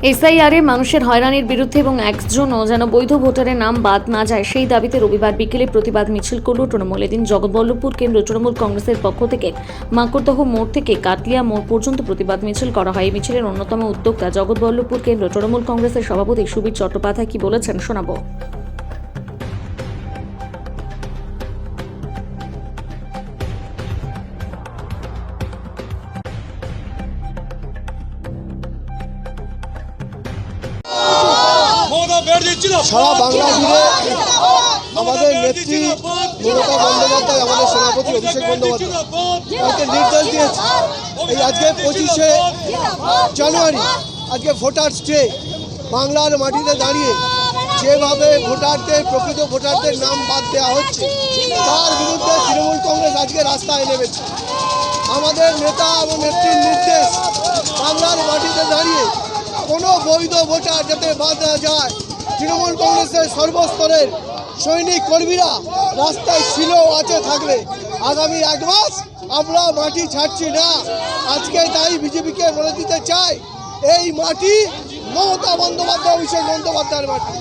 এসআইআরে মানুষের হয়রানির বিরুদ্ধে এবং একজনও যেন বৈধ ভোটারের নাম বাদ না যায় সেই দাবিতে রবিবার বিকেলে প্রতিবাদ মিছিল করল তৃণমূল। এদিন জগৎবল্লভপুর কেন্দ্র তৃণমূল কংগ্রেসের পক্ষ থেকে মাকড়দহ মোড় থেকে কাটলিয়া মোড় পর্যন্ত প্রতিবাদ মিছিল করা হয়। এই মিছিলের অন্যতম উদ্যোক্তা জগৎবল্লভপুর কেন্দ্র তৃণমূল কংগ্রেসের সভাপতি সুবীর চট্টোপাধ্যায় কি বলেছেন শোনাবো। সারা বাংলা জুড়ে আমাদের নেত্রী মমতা বন্দ্যোপাধ্যায়, আমাদের সেনাপতি অভিষেক বন্দ্যোপাধ্যায় তাকে নির্দেশ দিয়েছে এই আজকে 25শে জানুয়ারি, আজকে ভোটার্স ডে। বাংলার মাটিতে দাঁড়িয়ে যেভাবে ভোটারদের, প্রকৃত ভোটারদের নাম বাদ দেওয়া হচ্ছে, তার বিরুদ্ধে তৃণমূল কংগ্রেস আজকে রাস্তায় নেমেছে। আমাদের নেতা এবং নেত্রীর নির্দেশ, বাংলার মাটিতে দাঁড়িয়ে কোনো বৈধ ভোটার যাতে বাদ না যায়। তৃণমূল কংগ্রেসের সর্বস্তরের সৈনিক কর্মীরা রাস্তায় ছিল, আছে, থাকবে। আগামী 1 মাস আমরা মাটি ছাড়ছি না। আজকে তাই বিজেপিকে বলে দিতে চাই, এই মাটি মমতা বন্দ্যোপাধ্যায়, অভিষেক বন্দ্যোপাধ্যায়ের মাটি।